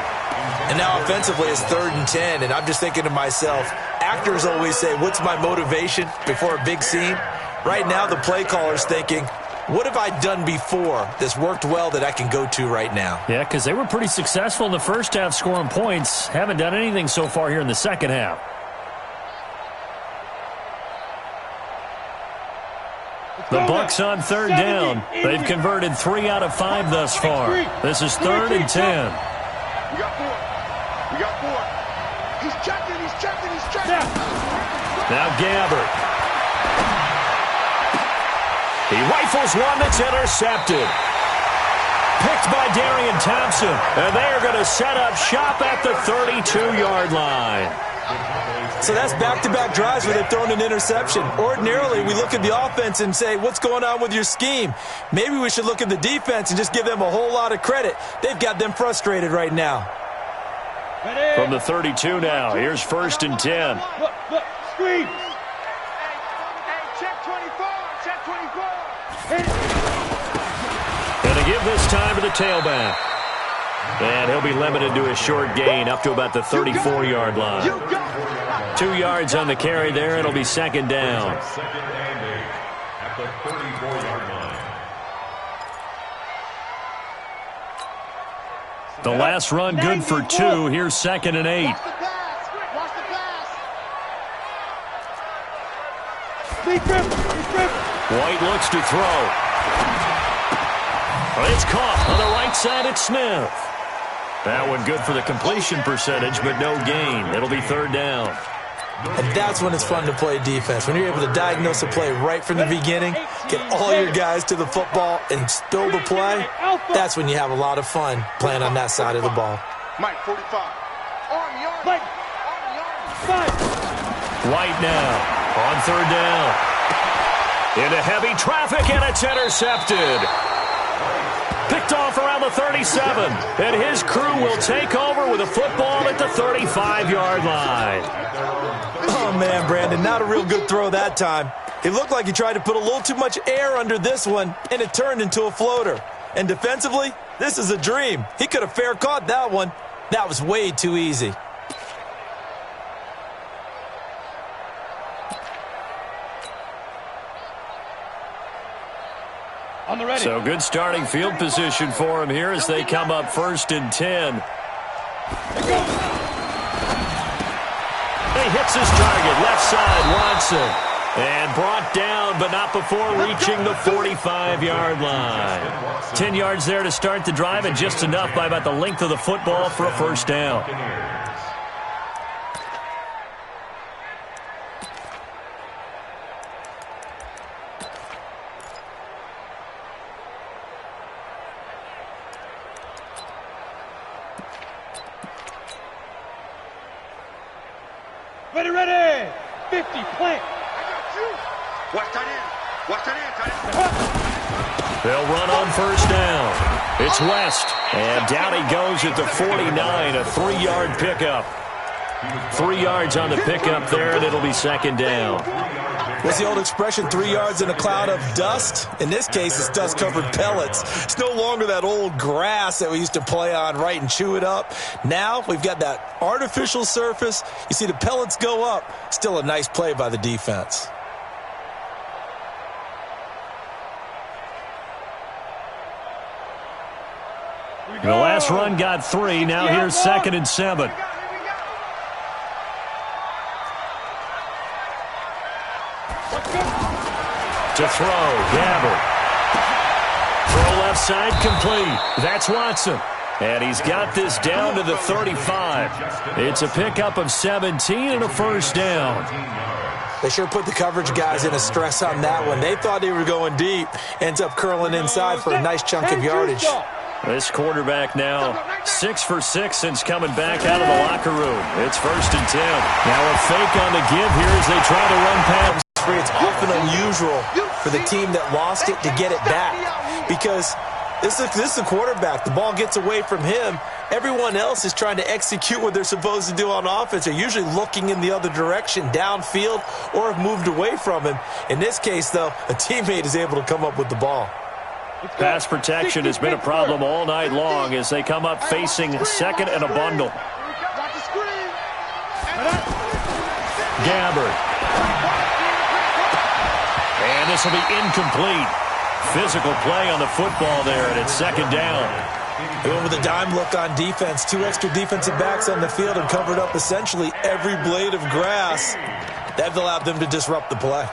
And now offensively it's 3rd and 10, and I'm just thinking to myself, actors always say, what's my motivation before a big scene? Right now the play caller's thinking, what have I done before that's worked well that I can go to right now? Yeah, because they were pretty successful in the first half scoring points. Haven't done anything so far here in the second half. The Bucs on 3rd down. They've converted 3 out of 5 thus far. This is 3rd and 10. We got 4. We got 4. He's checking. Now Gabbert. He rifles one that's intercepted. Picked by Darian Thompson. And they are going to set up shop at the 32-yard line. So that's back-to-back drives where they've thrown an interception. Ordinarily, we look at the offense and say, what's going on with your scheme? Maybe we should look at the defense and just give them a whole lot of credit. They've got them frustrated right now. From the 32 now, here's 1st and 10. Look, screen. Check 24. Check 24. And to give this time to the tailback. And he'll be limited to a short gain up to about the 34-yard line. 2 yards on the carry there. It'll be 2nd down. 2nd and 8 at the 34-yard line. The last run good for 2. Here's 2nd and 8. Watch the pass. White looks to throw. It's caught on the right side at Smith. That one good for the completion percentage, but no gain. It'll be 3rd down. And that's when it's fun to play defense. When you're able to diagnose a play right from the beginning, get all your guys to the football and spill the play, that's when you have a lot of fun playing on that side of the ball. Mike, 45. Army. White now on 3rd down. Into heavy traffic, and it's intercepted. Picked off around the 37. And his crew will take over with a football at the 35-yard line. Oh, man, Brandon, not a real good throw that time. It looked like he tried to put a little too much air under this one, and it turned into a floater. And defensively, this is a dream. He could have fair caught that one. That was way too easy. On the ready. So good starting field position for him here as they come up 1st and 10. He hits his target, left side, Watson. And brought down, but not before reaching the 45-yard line. 10 yards there to start the drive, and just enough by about the length of the football for a first down. Ready, ready. 50, plant. Watch that in. Watch that in. They'll run on first down. It's West. And down he goes at the 49, a 3-yard pickup. 3 yards on the pickup there, and it'll be second down. What's the old expression, 3 yards in a cloud of dust? In this case, it's dust-covered pellets. It's no longer that old grass that we used to play on, right, and chew it up. Now we've got that artificial surface. You see the pellets go up. Still a nice play by the defense. The last run got 3. Now here's 2nd and 7. To throw, Gabbert. Throw left side, complete. That's Watson. And he's got this down to the 35. It's a pickup of 17 and a first down. They sure put the coverage guys in a stress on that one. They thought they were going deep. Ends up curling inside for a nice chunk of yardage. This quarterback now 6 for 6 since coming back out of the locker room. It's 1st and 10. Now a fake on the give here as they try to run past. It's often unusual for the team that lost it to get it back because this is the quarterback. The ball gets away from him. Everyone else is trying to execute what they're supposed to do on offense. They're usually looking in the other direction, downfield, or have moved away from him. In this case, though, a teammate is able to come up with the ball. Pass protection has been a problem all night long as they come up facing 2nd and a bundle. Gabbert. And this will be incomplete. Physical play on the football there, and it's 2nd down. Going with a dime look on defense. 2 extra defensive backs on the field and covered up essentially every blade of grass. That allowed them to disrupt the play.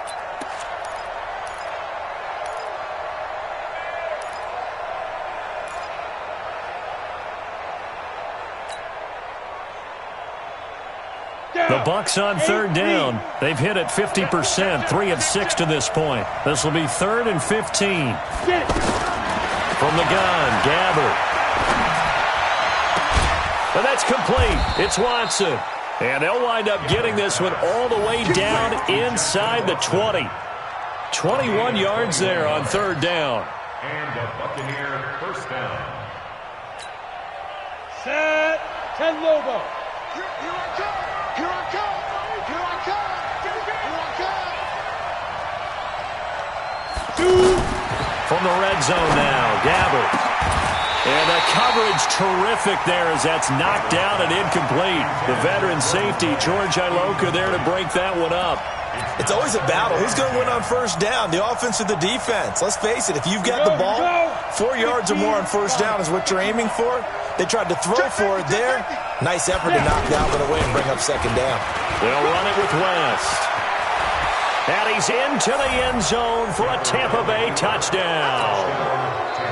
The Bucs on 3rd down. They've hit it 50%, 3 of 6 to this point. This will be 3rd and 15. From the gun, Gabbert. And that's complete. It's Watson. And they'll wind up getting this one all the way down inside the 20. 21 yards there on 3rd down. And the Buccaneer first down. Set. 10 Lobo. Here I come. Here I come. Here I come. Here I come. 2. From the red zone now, Gabbert. And the coverage terrific there as that's knocked down and incomplete. The veteran safety, George Iloka, there to break that one up. It's always a battle. Who's going to win on first down, the offense or the defense? Let's face it, if you've got the ball, 4 yards or more on first down is what you're aiming for. They tried to throw for it there. Nice effort to knock that one away and bring up 2nd down. They'll run it with West. And he's into the end zone for a Tampa Bay touchdown.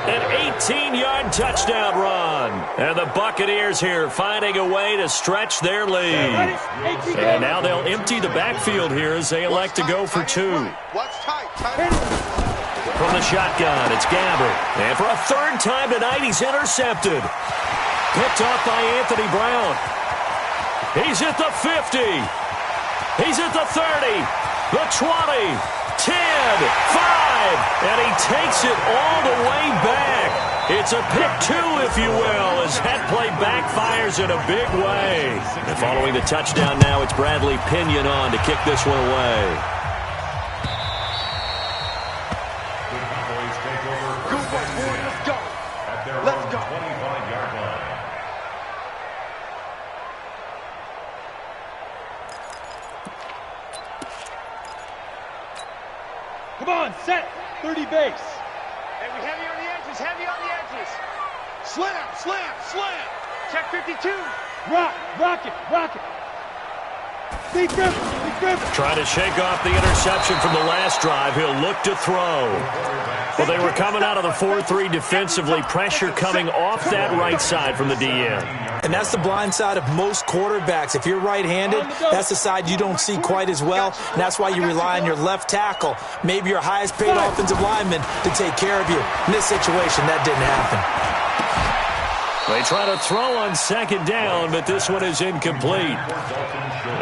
An 18-yard touchdown run. And the Buccaneers here finding a way to stretch their lead. And now they'll empty the backfield here as they elect to go for 2. From the shotgun, it's Gabbert. And for a 3rd time tonight, he's intercepted. Picked off by Anthony Brown. He's at the 50. He's at the 30. The 20. 10, 5, and he takes it all the way back. It's a pick two, if you will, as that play backfires in a big way. And following the touchdown now, it's Bradley Pinion on to kick this one away. The Cowboys take over first and 10 Let's go. at their Let's own go. 25-yard line. Come on, set. 30 base. Hey, we heavy on the edges, heavy on the edges. Slam, slam, slam. Check 52. Rock it. Big grip. Trying to shake off the interception from the last drive. He'll look to throw. Well, they were coming out of the 4-3 defensively. Pressure coming off that right side from the DN. And that's the blind side of most quarterbacks. If you're right-handed, that's the side you don't see quite as well. And that's why you rely on your left tackle, maybe your highest-paid offensive lineman, to take care of you. In this situation, that didn't happen. They try to throw on second down, but this one is incomplete.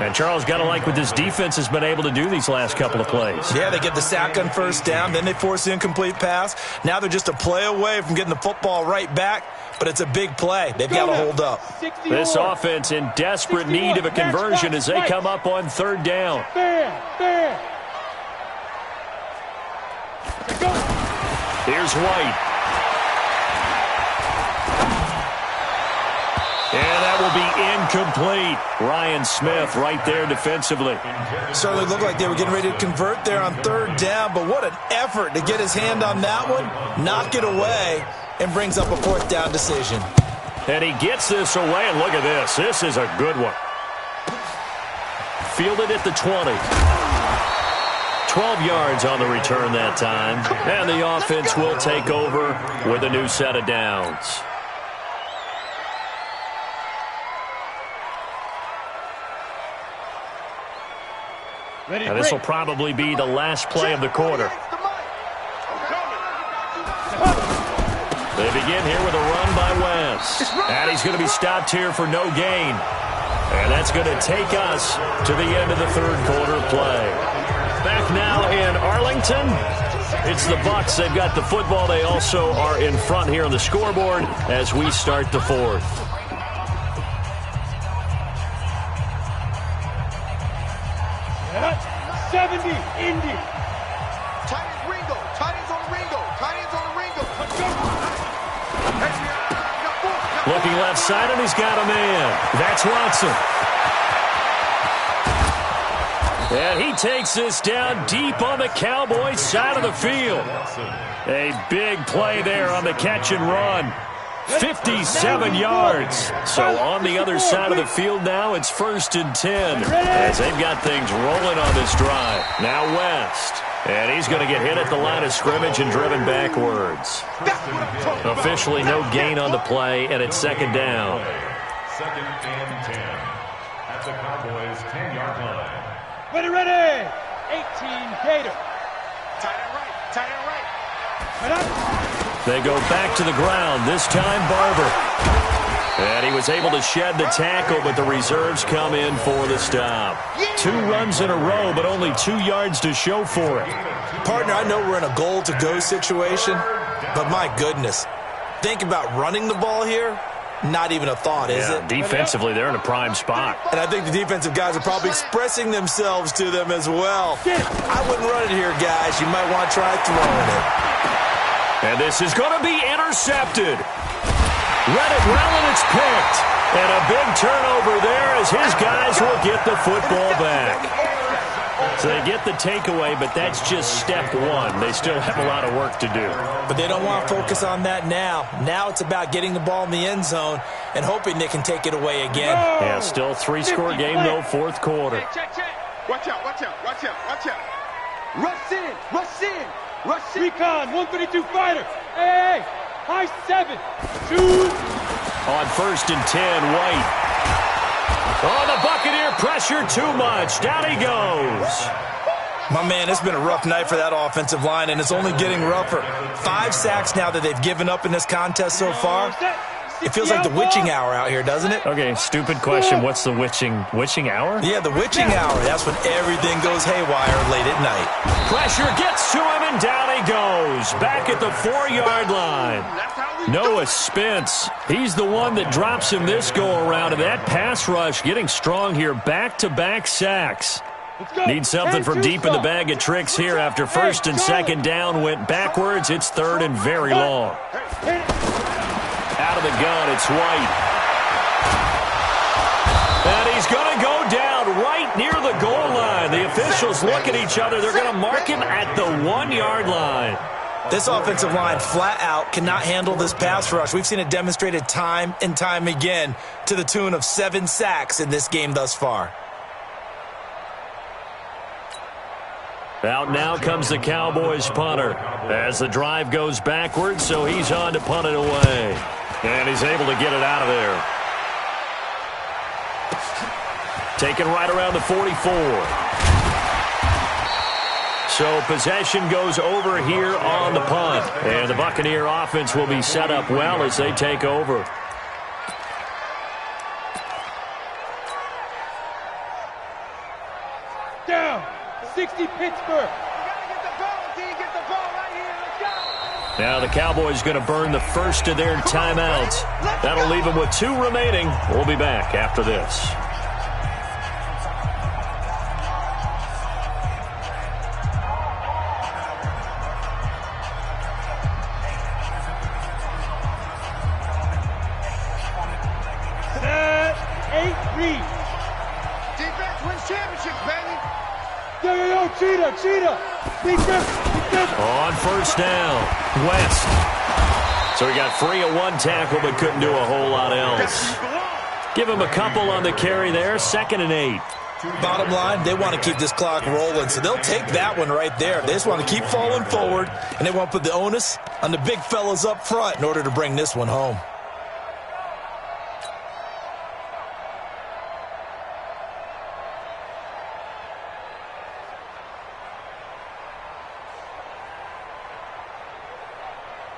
And Charles, got to like what this defense has been able to do these last couple of plays. Yeah, they get the sack on first down, then they force the incomplete pass. Now they're just a play away from getting the football right back, but it's a big play. They've got to hold up. This offense in desperate need of a conversion as they come up on third down. Bam. Here's White. And that will be incomplete. Ryan Smith right there defensively. Certainly looked like they were getting ready to convert there on third down, but what an effort to get his hand on that one, knock it away, and brings up a fourth down decision. And he gets this away, and look at this. This is a good one. Fielded at the 20. 12 yards on the return that time. And the offense will take over with a new set of downs. And this will probably be the last play of the quarter. They begin here with a run by West. And he's going to be stopped here for no gain. And that's going to take us to the end of the third quarter play. Back now in Arlington, it's the Bucs. They've got the football. They also are in front here on the scoreboard as we start the fourth. Yeah. 70, Indy. Tight ends Ringo. Tight ends on Ringo. Tight ends on Ringo. Looking left side, and he's got a man. That's Watson. And he takes this down deep on the Cowboys side of the field. A big play there on the catch and run. 57 yards. So on the other side of the field now, it's 1st and 10 as they've got things rolling on this drive. Now West. And he's going to get hit at the line of scrimmage and driven backwards. Officially no gain on the play, and it's second down. 2nd and 10 at the Cowboys' 10-yard line. Ready. 18, Gator. Tight end right. Tight end right. Right up. They go back to the ground, this time Barber. And he was able to shed the tackle, but the reserves come in for the stop. 2 runs in a row, but only 2 yards to show for it. Partner, I know we're in a goal-to-go situation, but my goodness, think about running the ball here. Not even a thought, is it? Defensively, they're in a prime spot. And I think the defensive guys are probably expressing themselves to them as well. I wouldn't run it here, guys. You might want to try throwing it. And this is going to be intercepted. Read it well, and it's picked. And a big turnover there as his guys will get the football back. So they get the takeaway, but that's just step one. They still have a lot of work to do. But they don't want to focus on that now. Now it's about getting the ball in the end zone and hoping they can take it away again. Yeah, still 3-score game, though, 4th quarter. Check. Watch out. Rush in. Recon, 132 fighter. Hey. High 7. 2. On 1st and 10, White. Oh, the Buccaneer pressure too much. Down he goes. My man, it's been a rough night for that offensive line, and it's only getting rougher. 5 sacks now that they've given up in this contest so far. It feels like the witching hour out here, doesn't it? Okay, stupid question. What's the witching hour? Yeah, the witching hour. That's when everything goes haywire late at night. Pressure gets to him, and down he goes. Back at the 4-yard line. Noah Spence, he's the one that drops him this go-around, and that pass rush getting strong here. Back-to-back sacks. Need something from deep in the bag of tricks here after first and second down went backwards. It's third and very long. Out of the gun, it's White. And he's going to go down right near the goal line. The officials look at each other. They're going to mark him at the 1-yard line. This offensive line flat out cannot handle this pass rush. We've seen it demonstrated time and time again to the tune of 7 sacks in this game thus far. Out now comes the Cowboys punter as the drive goes backwards, so he's on to punt it away. And he's able to get it out of there. Taken right around the 44. So possession goes over here on the punt. And the Buccaneer offense will be set up well as they take over. Down. 60 Pittsburgh. Now the Cowboys going to burn the first of their timeouts. That'll leave them with 2 remaining. We'll be back after this. Set. 8 read. Defense wins championships, baby. Yo, Cheetah. Defense. On first down, West. So he got free of 1 tackle but couldn't do a whole lot else. Give him a couple on the carry there, 2nd and 8. Bottom line, they want to keep this clock rolling, so they'll take that one right there. They just want to keep falling forward, and they want to put the onus on the big fellas up front in order to bring this one home.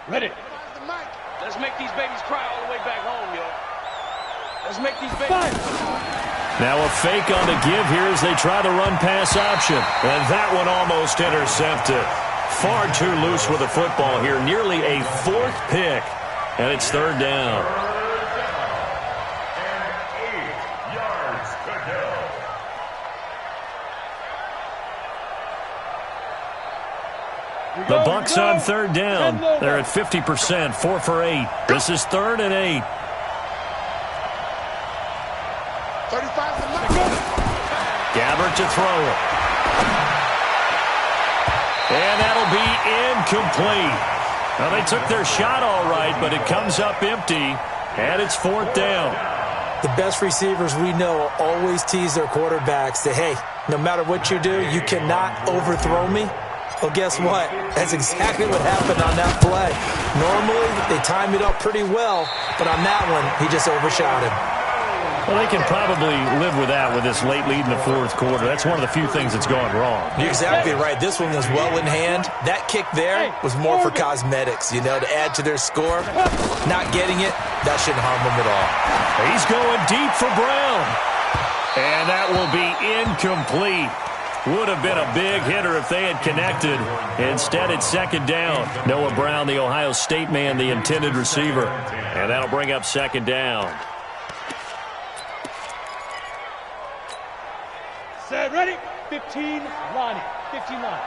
Ready. Let's make these babies cry all the way back home, yo. Let's make these babies. Now a fake on the give here as they try the run-pass option. And that one almost intercepted. Far too loose with the football here. Nearly a 4th pick. And it's 3rd down. And 8 yards to go. The Bucs on 3rd down. They're at 50%, 4 for 8. This is 3rd and 8. 35 to the Gabbert to throw it. And that'll be incomplete. Well, they took their shot all right, but it comes up empty, and it's 4th down. The best receivers we know always tease their quarterbacks that, hey, no matter what you do, you cannot overthrow me. Well, guess what? That's exactly what happened on that play. Normally, they time it up pretty well, but on that one, he just overshot him. Well, they can probably live with that with this late lead in the 4th quarter. That's one of the few things that's gone wrong. You're exactly right. This one was well in hand. That kick there was more for cosmetics, you know, to add to their score. Not getting it, that shouldn't harm them at all. He's going deep for Brown. And that will be incomplete. Would have been a big hitter if they had connected. Instead, it's 2nd down. Noah Brown, the Ohio State man, the intended receiver. And that'll bring up 2nd down. Set. Ready. 15 Lonnie. 15 Lonnie.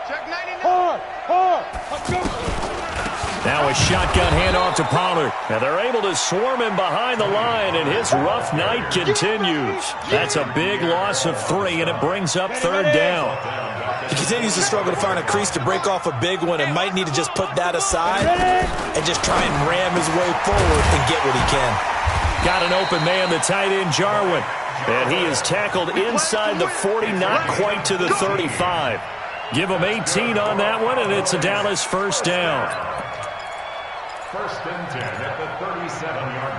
Check 99. Hard. Let's go. Now a shotgun handoff to Pollard. Now they're able to swarm him behind the line, and his rough night continues. That's a big loss of 3, and it brings up 3rd down. He continues to struggle to find a crease to break off a big one and might need to just put that aside and just try and ram his way forward and get what he can. Got an open man, the tight end Jarwin. And he is tackled inside the 40, not quite to the 35. Give him 18 on that one, and it's a Dallas 1st down. 1st and 10 at the 37-yard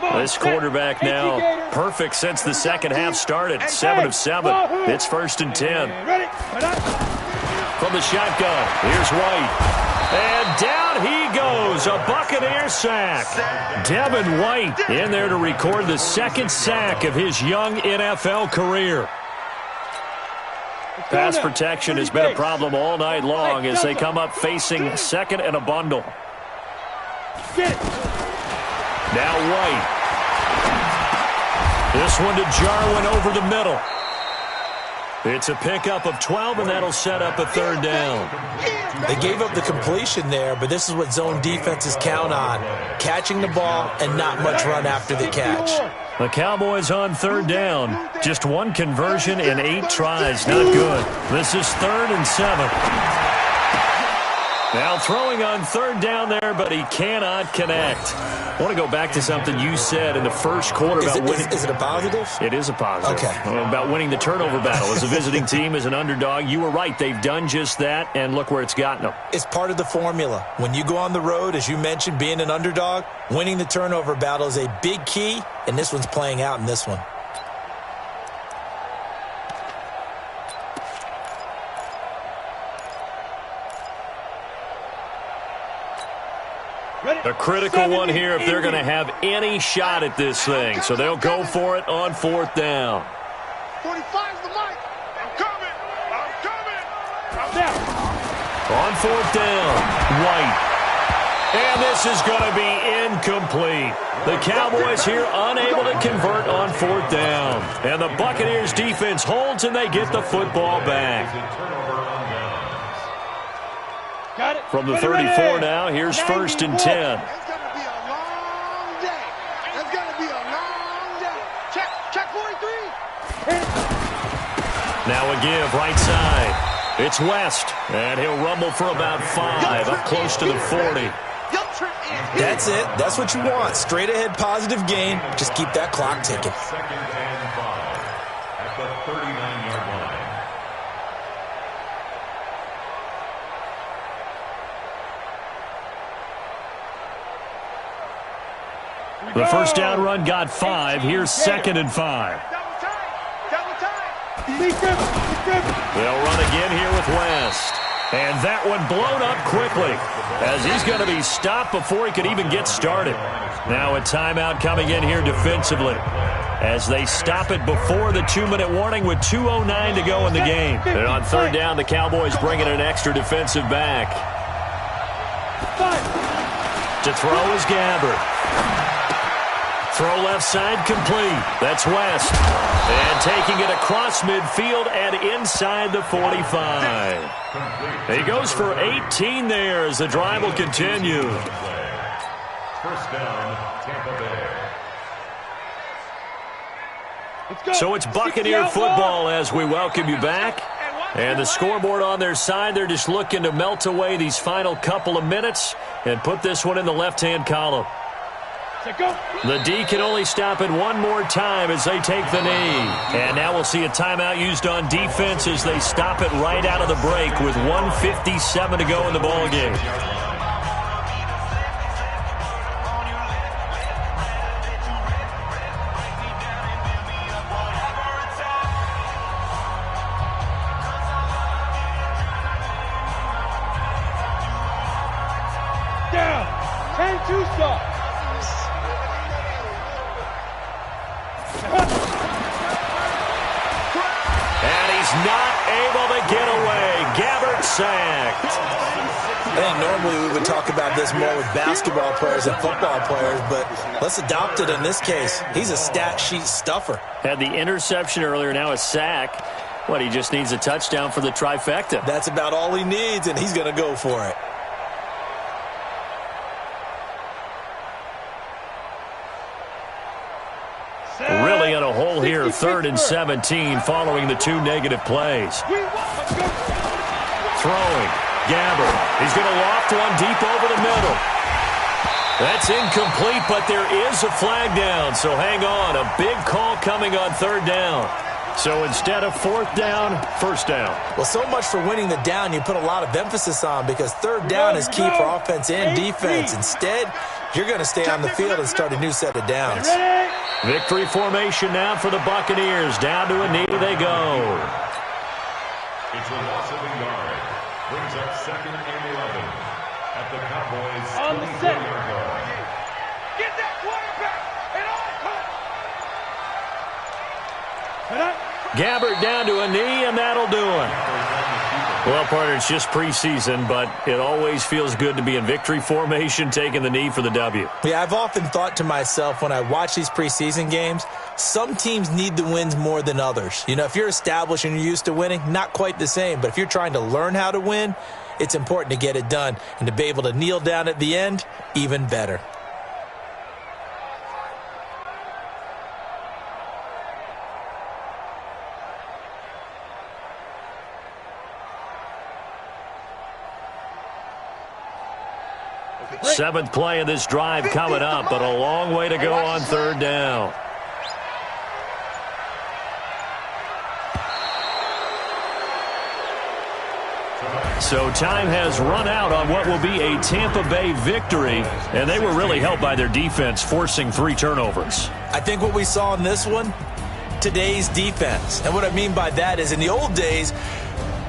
line. This quarterback now perfect since the 2nd half started. 7 of 7. It's 1st and 10. From the shotgun, here's White. And down he goes, a Buccaneer sack. Devin White in there to record the second sack of his young NFL career. Pass protection has been a problem all night long as they come up facing second and a bundle. Now White. This one to Jarwin over the middle. It's a pickup of 12, and that'll set up a third down. They gave up the completion there, but this is what zone defenses count on. Catching the ball and not much run after the catch. The Cowboys on third down. Just one conversion in 8 tries. Not good. This is 3rd and 7. Now throwing on third down there, but he cannot connect. I want to go back to something you said in the first quarter about winning. Is it a positive? It is a positive. Okay. About winning the turnover battle. As a visiting team, as an underdog, you were right. They've done just that, and look where it's gotten them. It's part of the formula. When you go on the road, as you mentioned, being an underdog, winning the turnover battle is a big key, and this one's playing out in this one. A critical one here if they're going to have any shot at this thing. So they'll go for it on 4th down. 45's the mic. I'm coming. I'm coming. I'm down. On 4th down, White. And this is going to be incomplete. The Cowboys here unable to convert on 4th down. And the Buccaneers defense holds and they get the football back. Got it. From the 34 now, here's 1st and 10. It's going to be a long day. It's going to be a long day. Check 43. Now a give right side. It's West, and he'll rumble for about 5, up close to the 40. That's it. That's what you want. Straight ahead positive gain. Just keep that clock ticking. 2nd and 5 at the 39-yard line. The first down run got 5. Here's 2nd and 5. They'll run again here with West. And that one blown up quickly as he's going to be stopped before he could even get started. Now a timeout coming in here defensively as they stop it before the 2-minute warning with 2:09 to go in the game. And on 3rd down, the Cowboys bringing an extra defensive back. To throw is Gabbert. Throw left side complete. That's West. And taking it across midfield and inside the 45. He goes for 18 there as the drive will continue. First down, Tampa Bay. So it's Buccaneer football as we welcome you back. And the scoreboard on their side, they're just looking to melt away these final couple of minutes and put this one in the left-hand column. The D can only stop it one more time as they take the knee. And now we'll see a timeout used on defense as they stop it right out of the break with 1:57 to go in the ballgame. Down. 10-2 stop. And he's not able to get away. Gabbert sacked. I think normally we would talk about this more with basketball players and football players, but let's adopt it in this case. He's a stat sheet stuffer. Had the interception earlier, now a sack. What, he just needs a touchdown for the trifecta. That's about all he needs, and he's going to go for it. Really in a hole here, 3rd and 17 following the 2 negative plays. Throwing, Gabbert. He's going to loft one deep over the middle. That's incomplete, but there is a flag down, so hang on. A big call coming on 3rd down. So instead of 4th down, 1st down. Well, so much for winning the down you put a lot of emphasis on because 3rd down is key for offense and defense. Instead, you're going to stay on the field and start a new set of downs. Victory formation now for the Buccaneers. Down to a knee they go. It's a loss of a yard. Brings up 2nd and 11. on the set. Get that quarterback. Gabbert down to a knee, and that'll do it. Well, partner, it's just preseason, but it always feels good to be in victory formation, taking the knee for the W. Yeah, I've often thought to myself when I watch these preseason games, some teams need the wins more than others. You know, if you're established and you're used to winning, not quite the same. But if you're trying to learn how to win, it's important to get it done. And to be able to kneel down at the end, even better. Seventh play of this drive coming up, but a long way to go on third down. So time has run out on what will be a Tampa Bay victory, and they were really helped by their defense, forcing 3 turnovers. I think what we saw in this one, today's defense. And what I mean by that is in the old days,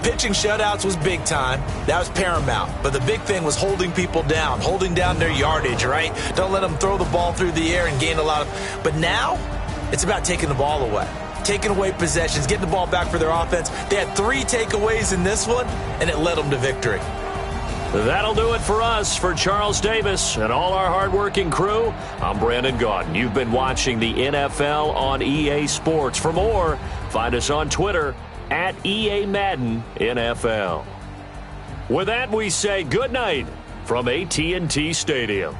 pitching shutouts was big time. That was paramount. But the big thing was holding people down, holding down their yardage, right? Don't let them throw the ball through the air and gain a lot of... But now, it's about taking the ball away. Taking away possessions, getting the ball back for their offense. They had 3 takeaways in this one, and it led them to victory. That'll do it for us. For Charles Davis and all our hardworking crew, I'm Brandon Gaudin. You've been watching the NFL on EA Sports. For more, find us on Twitter at EA Madden NFL. With that, we say good night from AT&T Stadium.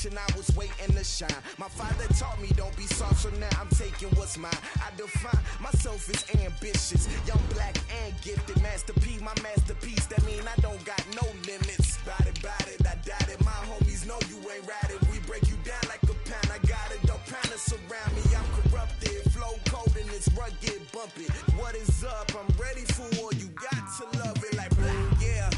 I was waiting to shine. My father taught me don't be soft, so now I'm taking what's mine. I define myself as ambitious, young, black, and gifted. Masterpiece, my masterpiece. That mean I don't got no limits. Bout it, I doubt it. My homies know you ain't ratted. We break you down like a pound. I got it, don't pound us around me. I'm corrupted, flow cold and it's rugged, bump it. What is up? I'm ready for war. You got to love it like black, yeah.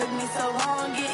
took me so long getting